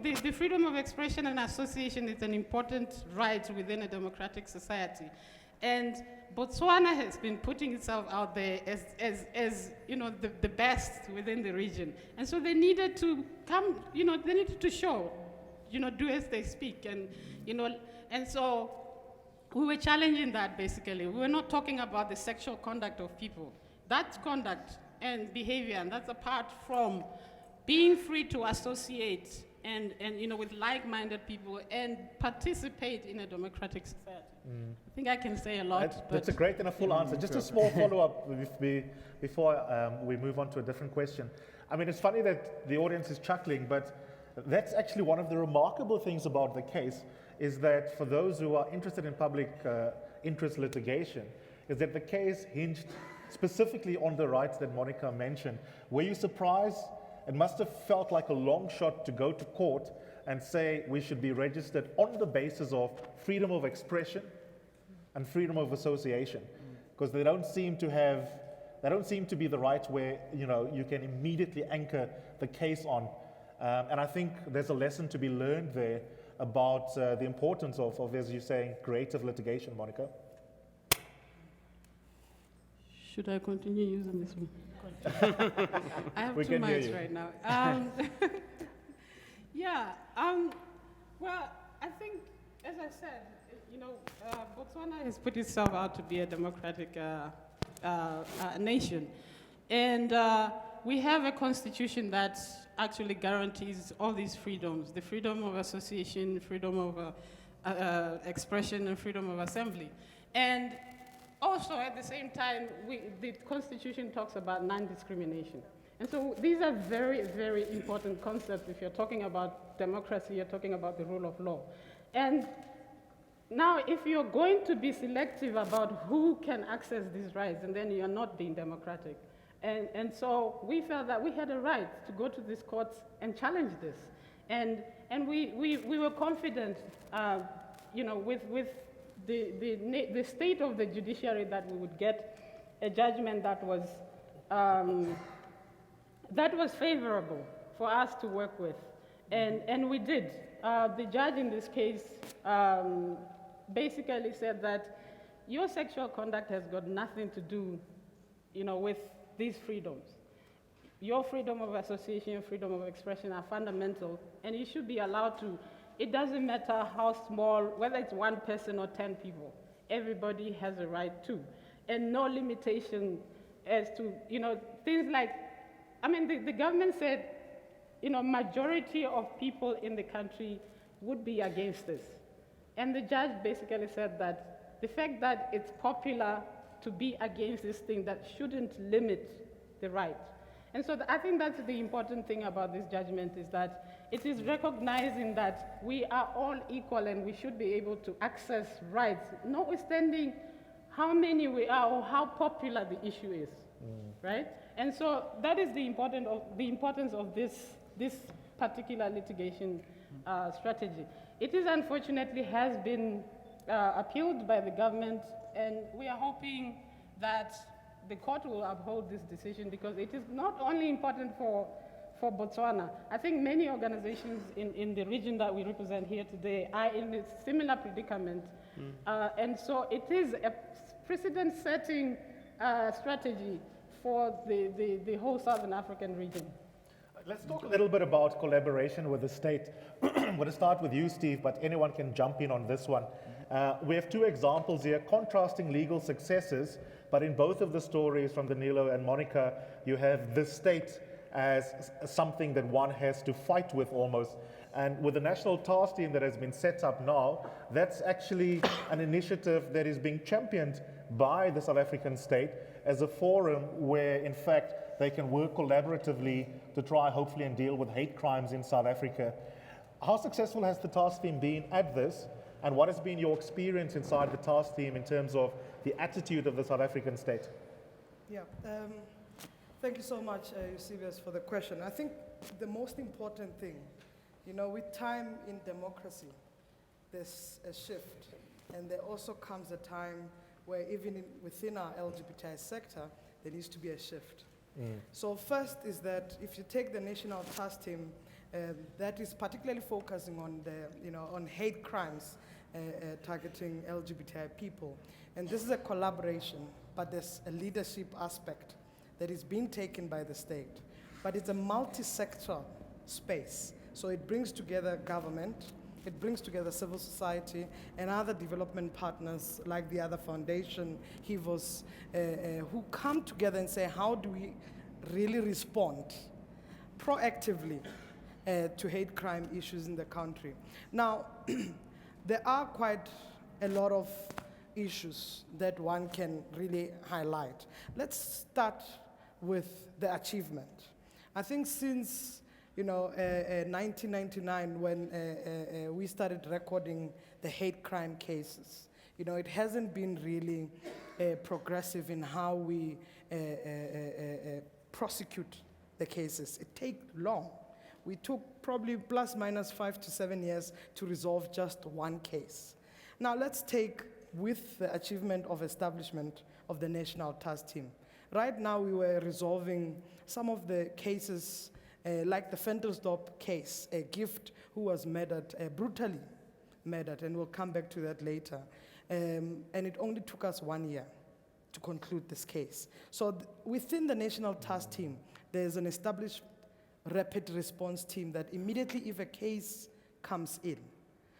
the freedom of expression and association is an important right within a democratic society. And Botswana has been putting itself out there as the best within the region. And so they needed to come, they needed to show, do as they speak. And so we were challenging that basically. We were not talking about the sexual conduct of people. That's conduct and behavior, and that's apart from being free to associate and with like-minded people and participate in a democratic society. I think I can say a lot. That's a great and a full answer. Just a small follow-up before we move on to a different question. I mean, it's funny that the audience is chuckling, but that's actually one of the remarkable things about the case, is that for those who are interested in public interest litigation, is that the case hinged specifically on the rights that Monica mentioned. Were you surprised? It must have felt like a long shot to go to court and say we should be registered on the basis of freedom of expression and freedom of association, because they don't seem to be the rights where you can immediately anchor the case on. And I think there's a lesson to be learned there about the importance of, as you're saying, creative litigation, Monica. Should I continue using this one? I have We two can hear mics you. right now. Well, I think, as I said, Botswana has put itself out to be a democratic nation. And we have a constitution that actually guarantees all these freedoms: the freedom of association, freedom of expression, and freedom of assembly. And also, at the same time, the Constitution talks about non-discrimination. And so these are very, very important concepts. If you're talking about democracy, you're talking about the rule of law. And now, if you're going to be selective about who can access these rights, and then you're not being democratic. And so we felt that we had a right to go to these courts and challenge this. And we were confident, with the state of the judiciary, that we would get a judgment that was favorable for us to work with, and we did. The judge in this case basically said that your sexual conduct has got nothing to do, with these freedoms. Your freedom of association, freedom of expression are fundamental, and you should be allowed to. It doesn't matter how small, whether it's one person or 10 people, everybody has a right to. And no limitation as to, things like, the government said, majority of people in the country would be against this. And the judge basically said that the fact that it's popular to be against this thing, that shouldn't limit the right. And so I think that's the important thing about this judgment, is that it is recognizing that we are all equal and we should be able to access rights, notwithstanding how many we are or how popular the issue is, right? And so that is the importance of this particular litigation strategy. It is unfortunately has been appealed by the government, and we are hoping that the court will uphold this decision, because it is not only important for Botswana. I think many organizations in the region that we represent here today are in a similar predicament. And so it is a precedent-setting strategy for the whole Southern African region. Let's talk a little bit about collaboration with the state. I'm going to start with you, Steve, but anyone can jump in on this one. We have two examples here, contrasting legal successes, but in both of the stories from Danilo and Monica, you have the state as something that one has to fight with almost. And with the national task team that has been set up now, that's actually an initiative that is being championed by the South African state as a forum where, in fact, they can work collaboratively to try, hopefully, and deal with hate crimes in South Africa. How successful has the task team been at this? And what has been your experience inside the task team in terms of the attitude of the South African state? Yeah, thank you so much, Eusebius, for the question. I think the most important thing, with time in democracy, there's a shift. And there also comes a time where even within our LGBTI sector, there needs to be a shift. So first is that if you take the national task team, that is particularly focusing on on hate crimes targeting LGBTI people. And this is a collaboration, but there's a leadership aspect that is being taken by the state. But it's a multi-sectoral space. So it brings together government, it brings together civil society and other development partners like the other foundation, HIVOS, who come together and say, how do we really respond proactively to hate crime issues in the country? Now, there are quite a lot of issues that one can really highlight. Let's start with the achievement. I think since 1999, when we started recording the hate crime cases, it hasn't been really progressive in how we prosecute the cases. It takes long. We took probably plus minus 5 to 7 years to resolve just one case. Now let's take with the achievement of establishment of the National Task Team. Right now we were resolving some of the cases like the Ventersdorp case, a gift who was murdered, brutally murdered, and we'll come back to that later. And it only took us 1 year to conclude this case. So within the National Task Team, there's an established rapid response team that immediately, if a case comes in,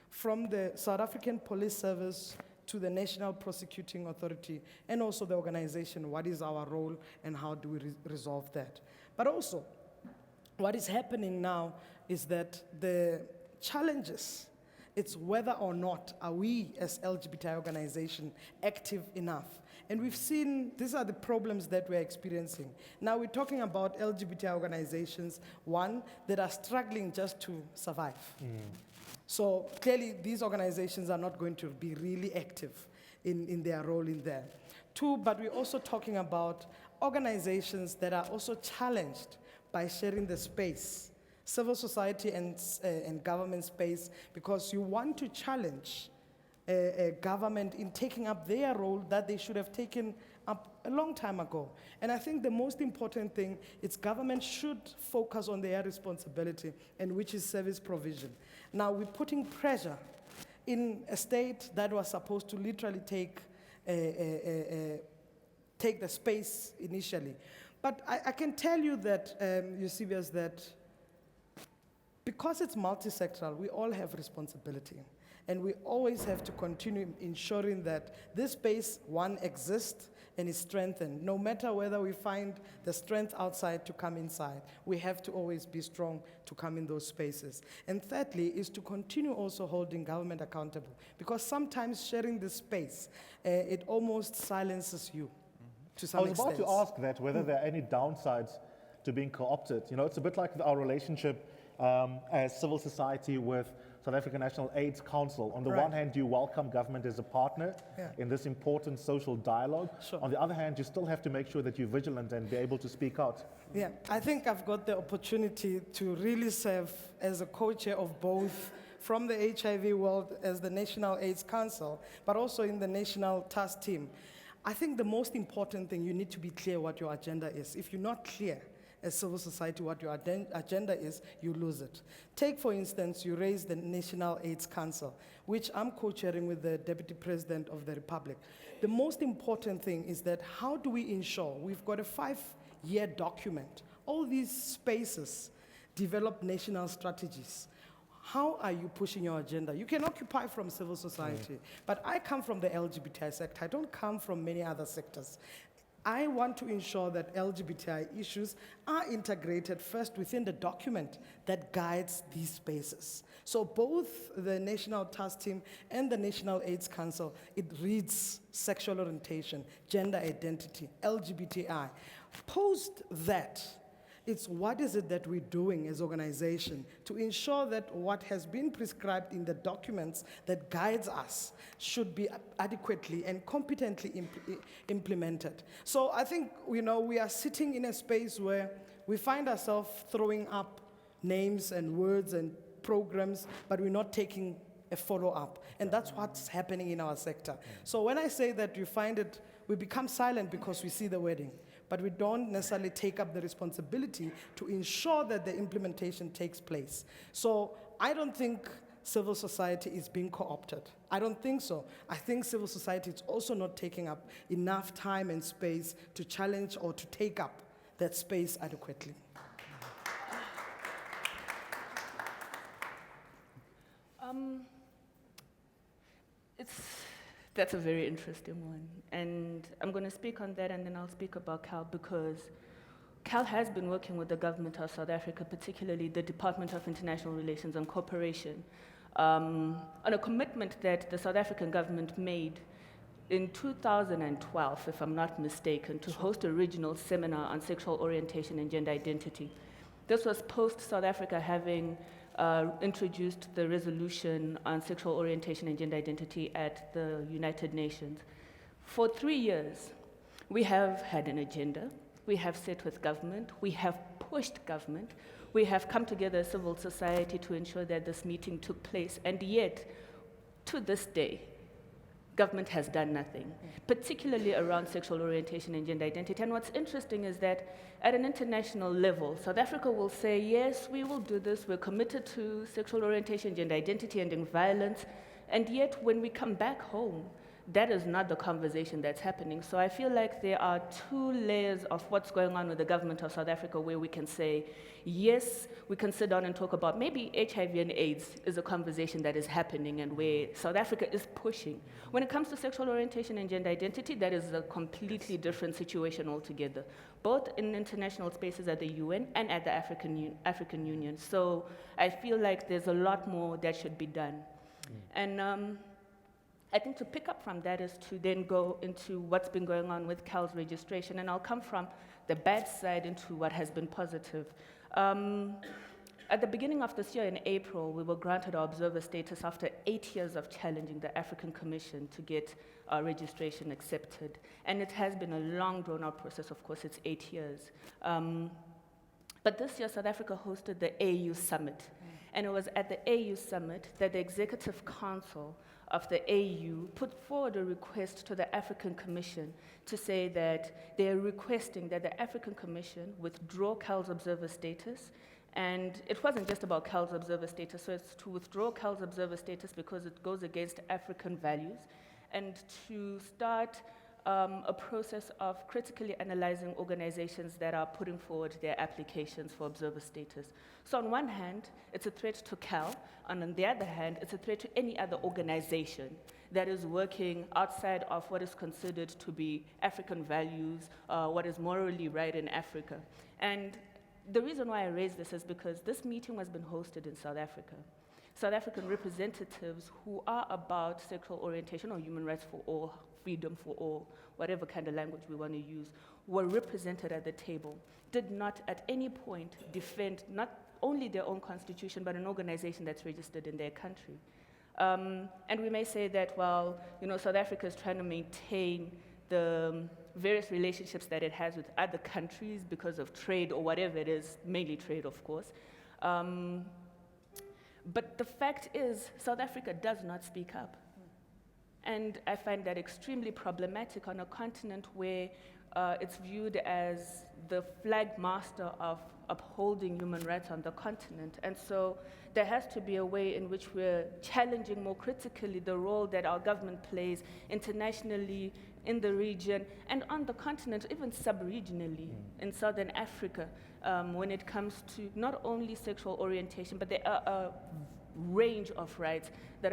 from the South African Police Service to the National Prosecuting Authority, and also the organization, what is our role and how do we resolve that? But also, what is happening now is that the challenges, it's whether or not are we as LGBTI organization active enough. And we've seen, these are the problems that we're experiencing. Now we're talking about LGBTI organizations, one, that are struggling just to survive. So clearly these organizations are not going to be really active in their role in there. Two, but we're also talking about organizations that are also challenged by sharing the space, civil society and government space, because you want to challenge government in taking up their role that they should have taken up a long time ago. And I think the most important thing is government should focus on their responsibility, and which is service provision. Now we're putting pressure in a state that was supposed to literally take the space initially. But I can tell you that, Eusebius, that because it's multi-sectoral, we all have responsibility. And we always have to continue ensuring that this space, one, exists and is strengthened. No matter whether we find the strength outside to come inside, we have to always be strong to come in those spaces. And thirdly, is to continue also holding government accountable. Because sometimes sharing this space, it almost silences you to some extent. I was about to ask that, whether there are any downsides to being co-opted. It's a bit like our relationship as civil society with South African National AIDS Council. On the one hand, you welcome government as a partner in this important social dialogue. Sure. On the other hand, you still have to make sure that you're vigilant and be able to speak out. Yeah, I think I've got the opportunity to really serve as a co-chair of both, from the HIV world as the National AIDS Council, but also in the National Task Team. I think the most important thing, you need to be clear what your agenda is. If you're not clear as civil society what your agenda is, you lose it. Take, for instance, you raise the National AIDS Council, which I'm co-chairing with the Deputy President of the Republic. The most important thing is that how do we ensure, we've got a 5-year document, all these spaces develop national strategies. How are you pushing your agenda? You can occupy from civil society, but I come from the LGBTI sector. I don't come from many other sectors. I want to ensure that LGBTI issues are integrated first within the document that guides these spaces. So both the National Task Team and the National AIDS Council, it reads sexual orientation, gender identity, LGBTI. Post that, it's what is it that we're doing as an organization to ensure that what has been prescribed in the documents that guides us should be adequately and competently implemented. So I think, we are sitting in a space where we find ourselves throwing up names and words and programs, but we're not taking a follow-up. And that's what's happening in our sector. So when I say that we become silent because we see the wording. but we don't necessarily take up the responsibility to ensure that the implementation takes place. So I don't think civil society is being co-opted. I don't think so. I think civil society is also not taking up enough time and space to challenge or to take up that space adequately. That's a very interesting one. And I'm going to speak on that, and then I'll speak about CAL, because CAL has been working with the government of South Africa, particularly the Department of International Relations and Cooperation, on a commitment that the South African government made in 2012, if I'm not mistaken, to host a regional seminar on sexual orientation and gender identity. This was post South Africa having introduced the resolution on sexual orientation and gender identity at the United Nations. For 3 years, we have had an agenda. We have sat with government. We have pushed government. We have come together as civil society to ensure that this meeting took place. And yet, to this day, government has done nothing, particularly around sexual orientation and gender identity. And what's interesting is that at an international level, South Africa will say, yes, we will do this, we're committed to sexual orientation, gender identity, ending violence, and yet when we come back home, that is not the conversation that's happening. So I feel like there are two layers of what's going on with the government of South Africa where we can say, yes, we can sit down and talk about maybe HIV and AIDS is a conversation that is happening and where South Africa is pushing. When it comes to sexual orientation and gender identity, that is a completely different situation altogether, both in international spaces at the UN and at the African Union. So I feel like there's a lot more that should be done. And I think to pick up from that is to then go into what's been going on with CAL's registration, and I'll come from the bad side into what has been positive. At the beginning of this year, in April, we were granted our observer status after 8 years of challenging the African Commission to get our registration accepted. And it has been a long, drawn-out process. Of course, it's 8 years. But this year, South Africa hosted the AU Summit. And it was at the AU Summit that the Executive Council of the AU put forward a request to the African Commission to say that they are requesting that the African Commission withdraw CAL's observer status. And it wasn't just about CAL's observer status, so it's to withdraw CAL's observer status because it goes against African values, and to start a process of critically analyzing organizations that are putting forward their applications for observer status. So on one hand, it's a threat to CAL, and on the other hand, it's a threat to any other organization that is working outside of what is considered to be African values, what is morally right in Africa. And the reason why I raise this is because this meeting has been hosted in South Africa. South African representatives who are about sexual orientation or human rights for all, freedom for all, whatever kind of language we want to use, were represented at the table, did not at any point defend not only their own constitution, but an organization that's registered in their country. And we may say that, well, South Africa is trying to maintain the various relationships that it has with other countries because of trade or whatever it is, mainly trade, of course. But the fact is, South Africa does not speak up. And I find that extremely problematic on a continent where it's viewed as the flag master of upholding human rights on the continent. And so there has to be a way in which we're challenging more critically the role that our government plays internationally, in the region, and on the continent, even sub-regionally in Southern Africa, when it comes to not only sexual orientation, but there are a range of rights that